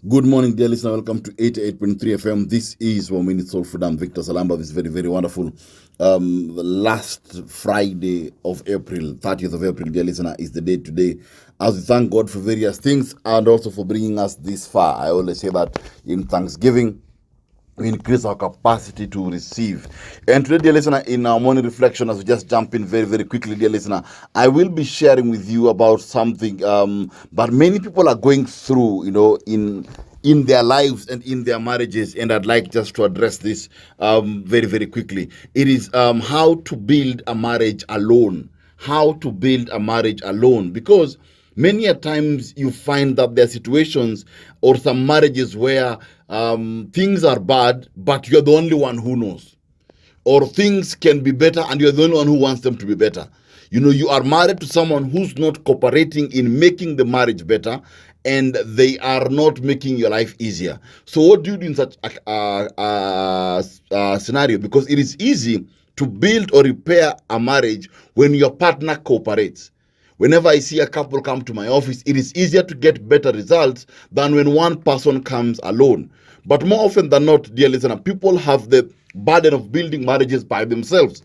Good morning, dear listener. Welcome to 88.3 FM. This is Waumini Soul Freedom. Victor Salamba. This very, very wonderful. The last Friday of April, 30th of April, dear listener, is the day today. As we thank God for various things and also for bringing us this far. I always say that in Thanksgiving, we increase our capacity to receive. And today, dear listener, in our morning reflection, as we just jump in very, very quickly, dear listener, I will be sharing with you about something that many people are going through, in their lives and in their marriages. And I'd like just to address this very, very quickly. It is how to build a marriage alone. How to build a marriage alone. Because many a times you find that there are situations or some marriages where things are bad, but you're the only one who knows. Or things can be better and you're the only one who wants them to be better. You are married to someone who's not cooperating in making the marriage better, and they are not making your life easier. So what do you do in such a scenario? Because it is easy to build or repair a marriage when your partner cooperates. Whenever I see a couple come to my office, it is easier to get better results than when one person comes alone. But more often than not, dear listener, people have the burden of building marriages by themselves.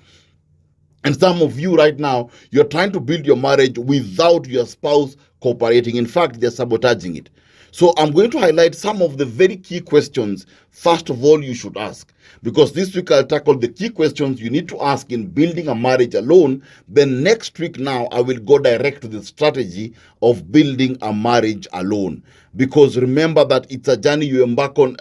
And some of you right now, you're trying to build your marriage without your spouse cooperating. In fact, they're sabotaging it. So I'm going to highlight some of the very key questions, first of all, you should ask. Because this week I'll tackle the key questions you need to ask in building a marriage alone. Then next week now, I will go direct to the strategy of building a marriage alone. Because remember that it's a journey you embark on,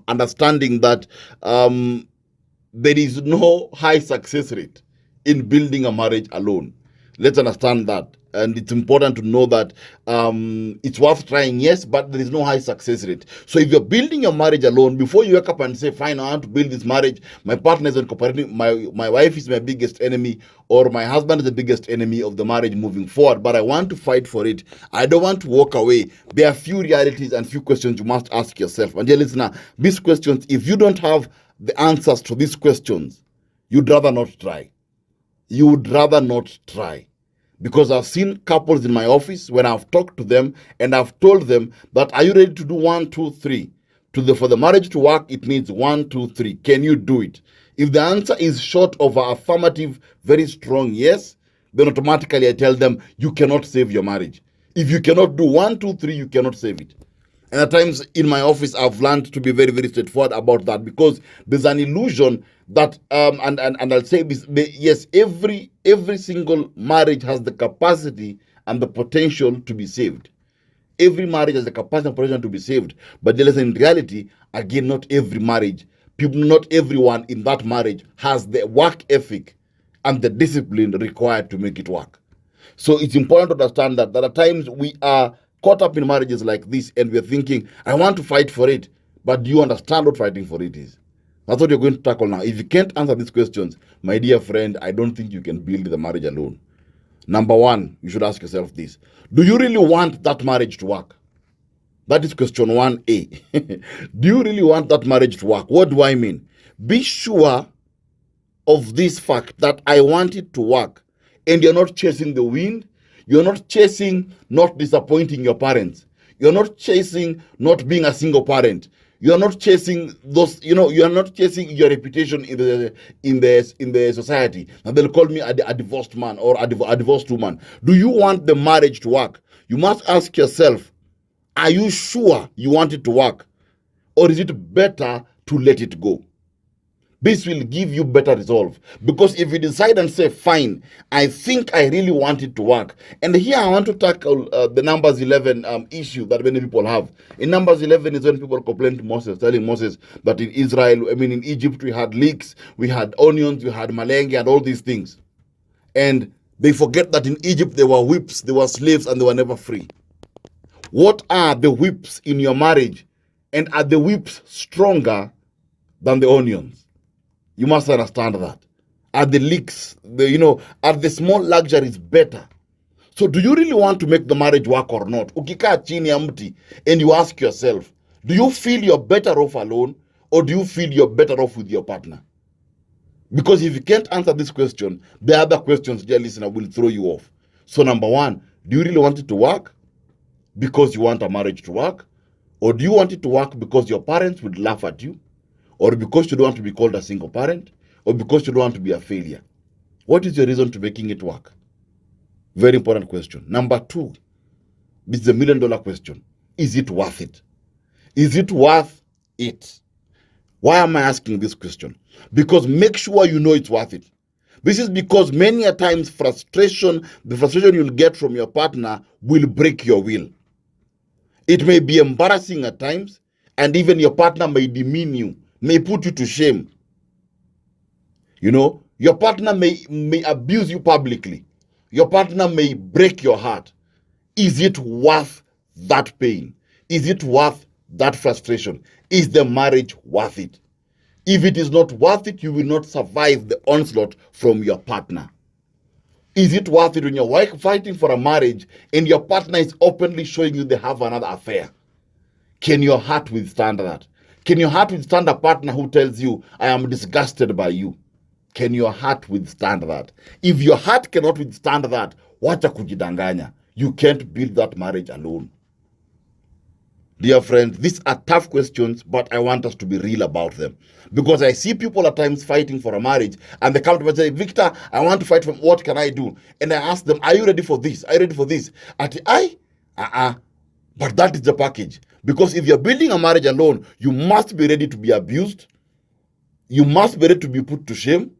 understanding that there is no high success rate in building a marriage alone. Let's understand that. And it's important to know that it's worth trying, yes, but there is no high success rate. So if you're building your marriage alone, before you wake up and say, fine, I want to build this marriage, my partner is not cooperating, my wife is my biggest enemy, or my husband is the biggest enemy of the marriage moving forward, but I want to fight for it. I don't want to walk away. There are few realities and few questions you must ask yourself. And dear listener, these questions, if you don't have the answers to these questions, you'd rather not try. You would rather not try. Because I've seen couples in my office when I've talked to them and I've told them that, are you ready to do 1, 2, 3? For the marriage to work, it needs 1, 2, 3. Can you do it? If the answer is short of an affirmative, very strong yes, then automatically I tell them, you cannot save your marriage. If you cannot do 1, 2, 3, you cannot save it. And at times in my office, I've learned to be very, very straightforward about that, because there's an illusion that, and I'll say this, yes, every single marriage has the capacity and the potential to be saved. Every marriage has the capacity and potential to be saved. But in reality, again, not every marriage, not everyone in that marriage has the work ethic and the discipline required to make it work. So it's important to understand that at times we are caught up in marriages like this and we're thinking, I want to fight for it. But do you understand what fighting for it is? That's what you're going to tackle now. If you can't answer these questions, my dear friend, I don't think you can build the marriage alone. Number one, you should ask yourself this. Do you really want that marriage to work? That is question 1A. Do you really want that marriage to work? What do I mean? Be sure of this fact that I want it to work, and you're not chasing the wind. You're not chasing not disappointing your parents. You're not chasing not being a single parent. You're not chasing those, you're not chasing your reputation in the society. And they'll call me a divorced man or a divorced woman. Do you want the marriage to work? You must ask yourself, are you sure you want it to work? Or is it better to let it go? This will give you better resolve. Because if you decide and say, fine, I think I really want it to work. And here I want to tackle the Numbers 11 issue that many people have. In Numbers 11 is when people complain to Moses, telling Moses that in Israel, in Egypt, we had leeks, we had onions, we had malenge and all these things. And they forget that in Egypt there were whips, there were slaves, and they were never free. What are the whips in your marriage? And are the whips stronger than the onions? You must understand that. Are the leaks, are the small luxuries better? So do you really want to make the marriage work or not? Ukikaa chini ya mti and you ask yourself, do you feel you're better off alone, or do you feel you're better off with your partner? Because if you can't answer this question, the other questions, dear listener, will throw you off. So number one, do you really want it to work because you want a marriage to work? Or do you want it to work because your parents would laugh at you? Or because you don't want to be called a single parent? Or because you don't want to be a failure? What is your reason to making it work? Very important question. Number 2, this is the $1 million question. Is it worth it? Is it worth it? Why am I asking this question? Because make sure you know it's worth it. This is because many a times the frustration you'll get from your partner will break your will. It may be embarrassing at times, and even your partner may demean you, may put you to shame. You know, your partner may abuse you publicly. Your partner may break your heart. Is it worth that pain? Is it worth that frustration? Is the marriage worth it? If it is not worth it, you will not survive the onslaught from your partner. Is it worth it when you're fighting for a marriage and your partner is openly showing you they have another affair? Can your heart withstand that? Can your heart withstand a partner who tells you, I am disgusted by you? Can your heart withstand that? If your heart cannot withstand that, wacha kujidanganya. You can't build that marriage alone. Dear friends, these are tough questions, but I want us to be real about them. Because I see people at times fighting for a marriage, and they come to me and say, Victor, I want to fight for what can I do? And I ask them, are you ready for this? Are you ready for this? But that is the package. Because if you're building a marriage alone, you must be ready to be abused. You must be ready to be put to shame.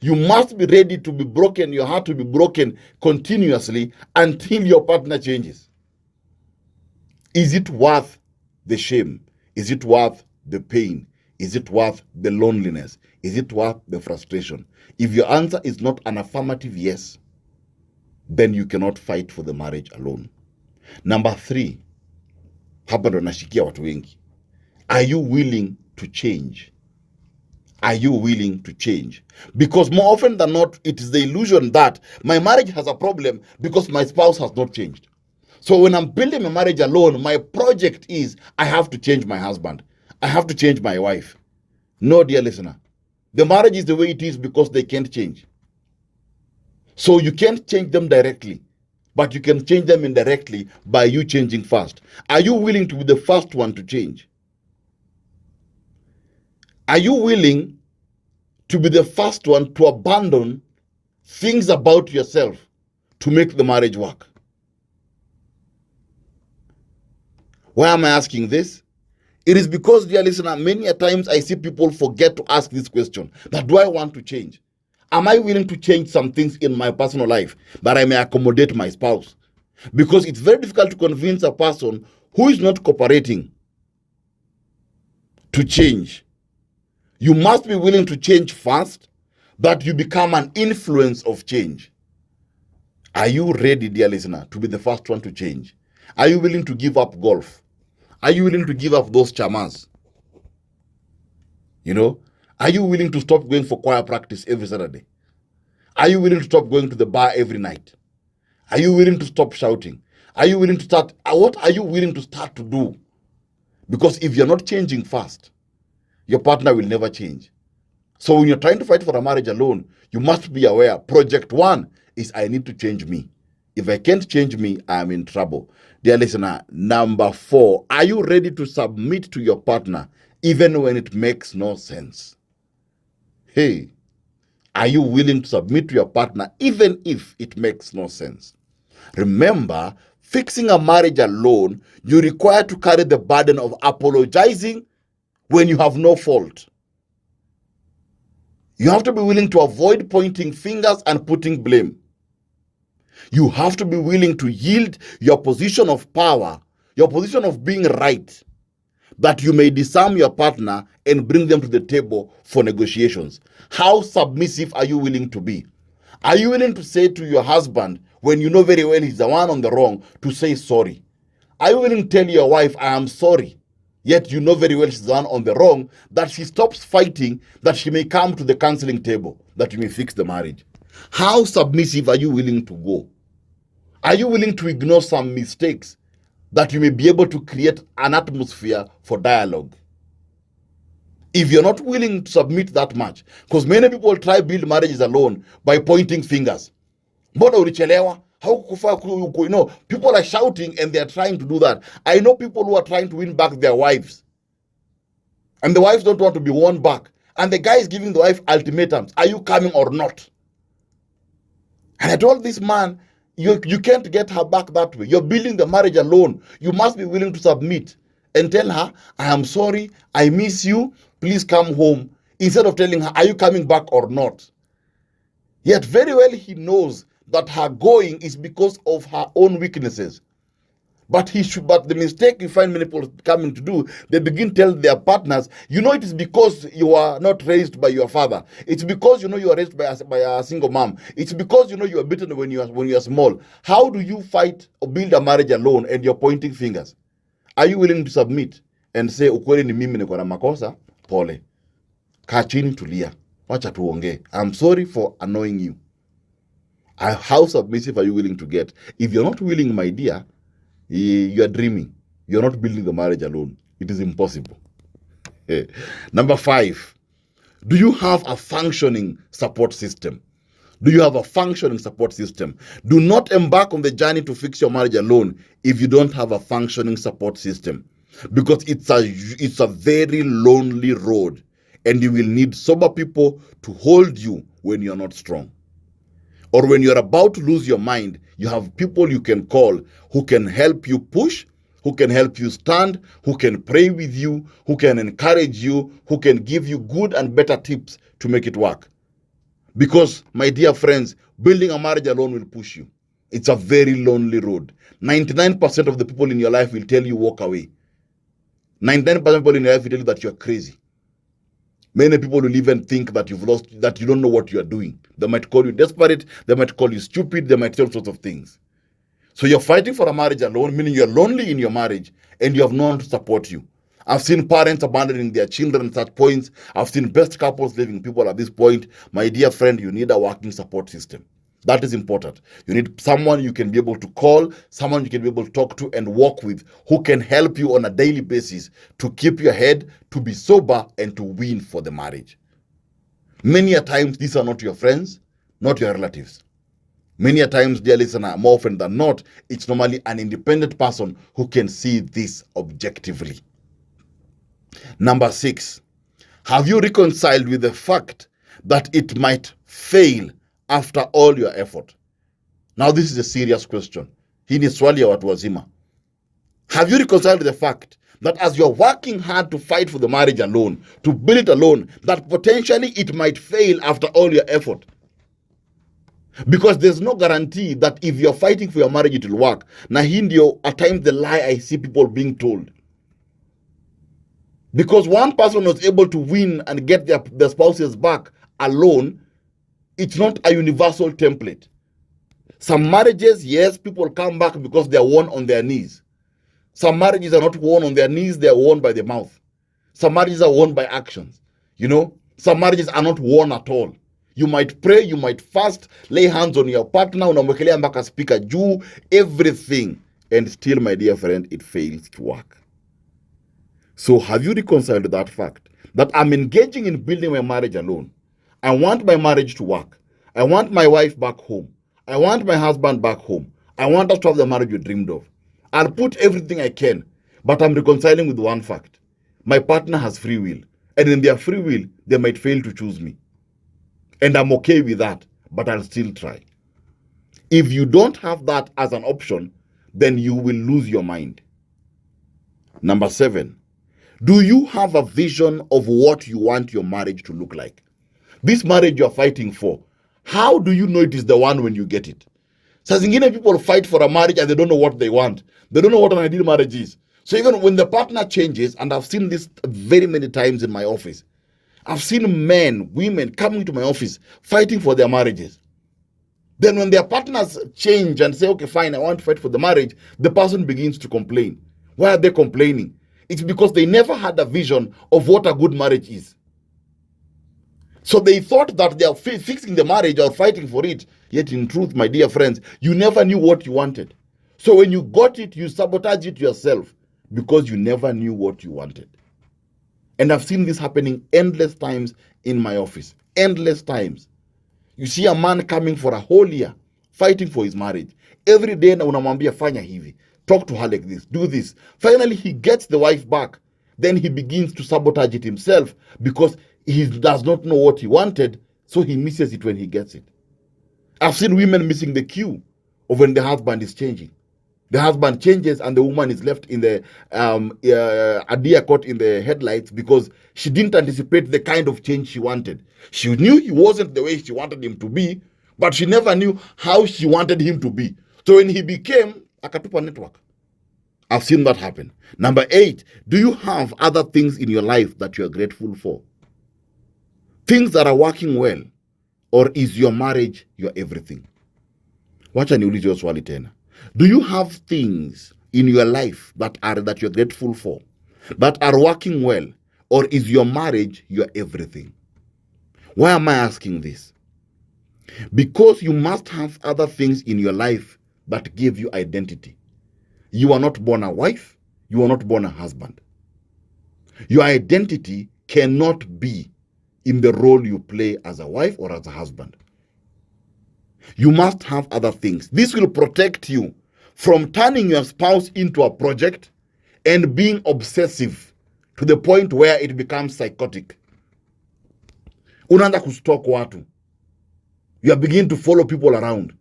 You must be ready to be broken, your heart to be broken continuously until your partner changes. Is it worth the shame? Is it worth the pain? Is it worth the loneliness? Is it worth the frustration? If your answer is not an affirmative yes, then you cannot fight for the marriage alone. Number 3, hapa ndo nashikia watu wengi. Are you willing to change? Are you willing to change? Because more often than not, it is the illusion that my marriage has a problem because my spouse has not changed. So when I'm building a marriage alone, my project is I have to change my husband. I have to change my wife. No, dear listener. The marriage is the way it is because they can't change. So you can't change them directly, but you can change them indirectly by you changing first. Are you willing to be the first one to change? Are you willing to be the first one to abandon things about yourself to make the marriage work? Why am I asking this? It is because, dear listener, many a times I see people forget to ask this question. That do I want to change? Am I willing to change some things in my personal life that I may accommodate my spouse? Because it's very difficult to convince a person who is not cooperating to change. You must be willing to change first, that you become an influence of change. Are you ready, dear listener, to be the first one to change? Are you willing to give up golf? Are you willing to give up those chamas? You know, are you willing to stop going for choir practice every Saturday? Are you willing to stop going to the bar every night? Are you willing to stop shouting? Are you willing to start? What are you willing to start to do? Because if you're not changing fast, your partner will never change. So when you're trying to fight for a marriage alone, you must be aware. Project 1 is I need to change me. If I can't change me, I am in trouble. Dear listener, number 4, are you ready to submit to your partner even when it makes no sense? Hey, are you willing to submit to your partner even if it makes no sense? Remember, fixing a marriage alone, you require to carry the burden of apologizing when you have no fault. You have to be willing to avoid pointing fingers and putting blame. You have to be willing to yield your position of power, your position of being right, that you may disarm your partner and bring them to the table for negotiations. How submissive are you willing to be? Are you willing to say to your husband, when you know very well he's the one on the wrong, to say sorry? Are you willing to tell your wife, I am sorry, yet you know very well she's the one on the wrong, that she stops fighting, that she may come to the counseling table, that you may fix the marriage? How submissive are you willing to go? Are you willing to ignore some mistakes that you may be able to create an atmosphere for dialogue? If you're not willing to submit that much, because many people try build marriages alone by pointing fingers. Mbona ulichelewa? People are shouting and they're trying to do that. I know people who are trying to win back their wives. And the wives don't want to be won back. And the guy is giving the wife ultimatums. Are you coming or not? And I told this man, you can't get her back that way. You're building the marriage alone. You must be willing to submit and tell her, I am sorry, I miss you, please come home. Instead of telling her, are you coming back or not? Yet very well he knows that her going is because of her own weaknesses. But the mistake you find many people coming to do, they begin to tell their partners, it is because you are not raised by your father. It's because, you are raised by a single mom. It's because, you are beaten when you are small. How do you fight or build a marriage alone and you're pointing fingers? Are you willing to submit and say, ukweli ni mimi niko na makosa, pole. Kaa chini tulia. Wacha tuongee. I'm sorry for annoying you. How submissive are you willing to get? If you're not willing, my dear, you are dreaming. You're not building the marriage alone. It is impossible. Number 5, do you have a functioning support system? Do you have a functioning support system? Do not embark on the journey to fix your marriage alone if you don't have a functioning support system, because it's a very lonely road, and you will need sober people to hold you when you're not strong. Or when you're about to lose your mind, you have people you can call who can help you push, who can help you stand, who can pray with you, who can encourage you, who can give you good and better tips to make it work. Because, my dear friends, building a marriage alone will push you. It's a very lonely road. 99% of the people in your life will tell you walk away. 99% of people in your life will tell you that you're crazy. Many people will even think that you've lost, that you don't know what you're doing. They might call you desperate, they might call you stupid, they might say all sorts of things. So you're fighting for a marriage alone, meaning you're lonely in your marriage and you have no one to support you. I've seen parents abandoning their children at such points. I've seen best couples leaving people at this point. My dear friend, you need a working support system. That is important. You need someone you can be able to call, someone you can be able to talk to and walk with, who can help you on a daily basis to keep your head, to be sober, and to win for the marriage. Many a times, these are not your friends, not your relatives. Many a times, dear listener, more often than not, it's normally an independent person who can see this objectively. Number 6, have you reconciled with the fact that it might fail after all your effort? Now, this is a serious question. Hii ni swali ya watu wazima. Have you reconciled with the fact that as you're working hard to fight for the marriage alone, to build it alone, that potentially it might fail after all your effort? Because there's no guarantee that if you're fighting for your marriage, it will work. Na hii ndio at times the lie I see people being told. Because one person was able to win and get their spouses back alone, it's not a universal template. Some marriages, yes, people come back because they are won on their knees. Some marriages are not won on their knees, they are won by the mouth. Some marriages are won by actions. Some marriages are not won at all. You might pray, you might fast, lay hands on your partner, unamwekelea mpaka speaker juu, everything. And still, my dear friend, it fails to work. So have you reconciled that fact that I'm engaging in building my marriage alone? I want my marriage to work. I want my wife back home. I want my husband back home. I want us to have the marriage we dreamed of. I'll put everything I can, but I'm reconciling with one fact. My partner has free will. And in their free will, they might fail to choose me. And I'm okay with that, but I'll still try. If you don't have that as an option, then you will lose your mind. Number 7, do you have a vision of what you want your marriage to look like? This marriage you're fighting for, how do you know it is the one when you get it? Saa zingine people fight for a marriage and they don't know what they want. They don't know what an ideal marriage is. So even when the partner changes, and I've seen this very many times in my office, I've seen men, women coming to my office fighting for their marriages. Then when their partners change and say, okay, fine, I want to fight for the marriage, the person begins to complain. Why are they complaining? It's because they never had a vision of what a good marriage is. So they thought that they are fixing the marriage or fighting for it. Yet in truth, my dear friends, you never knew what you wanted. So when you got it, you sabotage it yourself because you never knew what you wanted. And I've seen this happening endless times in my office. Endless times. You see a man coming for a whole year fighting for his marriage. Every day na unamwambia fanya hivi, talk to her like this, do this. Finally, he gets the wife back. Then he begins to sabotage it himself because he does not know what he wanted, so he misses it when he gets it. I've seen women missing the cue of when the husband is changing. The husband changes and the woman is left in the a deer caught in the headlights because she didn't anticipate the kind of change she wanted. She knew he wasn't the way she wanted him to be, but she never knew how she wanted him to be. So when he became akatupa network. I've seen that happen. Number 8, do you have other things in your life that you are grateful for? Things that are working well, or is your marriage your everything? Wacha niulize hiyo swali tena. Do you have things in your life that you're grateful for, that are working well, or is your marriage your everything? Why am I asking this? Because you must have other things in your life that give you identity. You are not born a wife, you are not born a husband. Your identity cannot be in the role you play as a wife or as a husband. You must have other things. This will protect you from turning your spouse into a project and being obsessive to the point where it becomes psychotic. Unaanza kustalk watu. You are beginning to follow people around.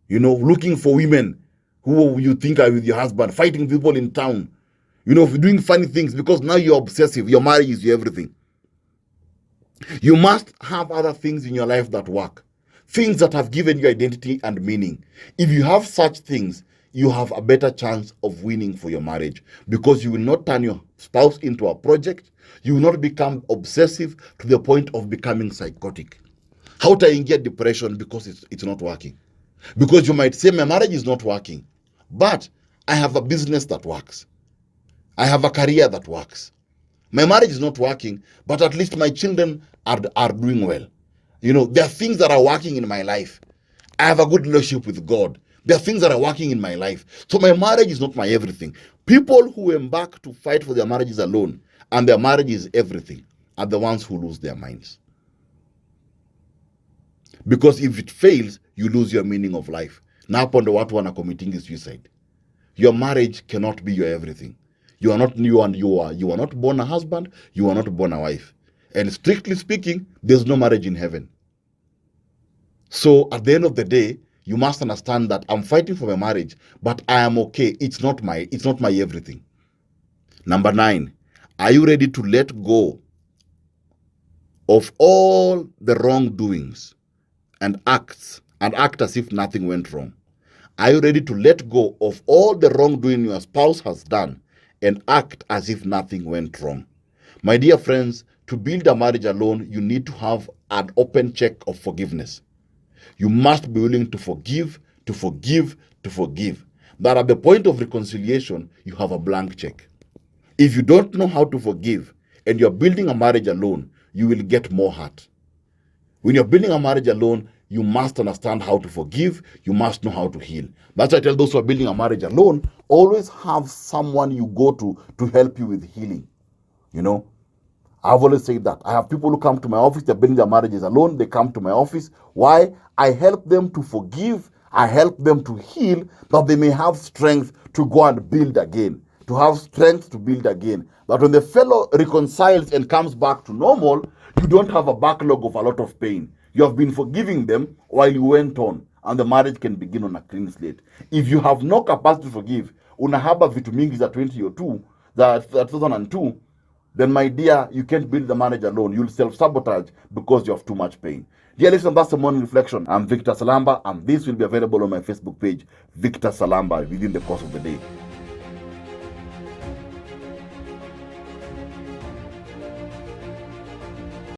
Looking for women who you think are with your husband, fighting people in town. Doing funny things because now you're obsessive. Your marriage is your everything. You must have other things in your life that work. Things that have given you identity and meaning. If you have such things, you have a better chance of winning for your marriage because you will not turn your spouse into a project. You will not become obsessive to the point of becoming psychotic. How do I get depression because it's not working? Because you might say my marriage is not working, but I have a business that works. I have a career that works. My marriage is not working, but at least my children are doing well. There are things that are working in my life. I have a good relationship with God. There are things that are working in my life. So my marriage is not my everything. People who embark to fight for their marriages alone and their marriage is everything are the ones who lose their minds. Because if it fails, you lose your meaning of life. Now upon the watu wana committing suicide. Your marriage cannot be your everything. You are not born a husband, you are not born a wife. And strictly speaking, there's no marriage in heaven. So at the end of the day, you must understand that I'm fighting for my marriage, but I am okay. It's not my everything. Number 9, are you ready to let go of all the wrongdoings and act as if nothing went wrong? Are you ready to let go of all the wrongdoing your spouse has done and act as if nothing went wrong? My dear friends, to build a marriage alone, you need to have an open check of forgiveness. You must be willing to forgive, to forgive, to forgive. That at the point of reconciliation, you have a blank check. If you don't know how to forgive and you're building a marriage alone, you will get more hurt. When you're building a marriage alone, you must understand how to forgive. You must know how to heal. That's why I tell those who are building a marriage alone, always have someone you go to help you with healing. I've always said that. I have people who come to my office, they're building their marriages alone. They come to my office. Why? I help them to forgive. I help them to heal, that they may have strength to go and build again. To have strength to build again. But when the fellow reconciles and comes back to normal, you don't have a backlog of a lot of pain. You have been forgiving them while you went on, and the marriage can begin on a clean slate. If you have no capacity to forgive, unahaba vitu mingi za 2002, za 2002, then my dear, you can't build the marriage alone. You'll self-sabotage because you have too much pain. Dear listeners, that's the morning reflection. I'm Victor Salamba, and this will be available on my Facebook page, Victor Salamba, within the course of the day.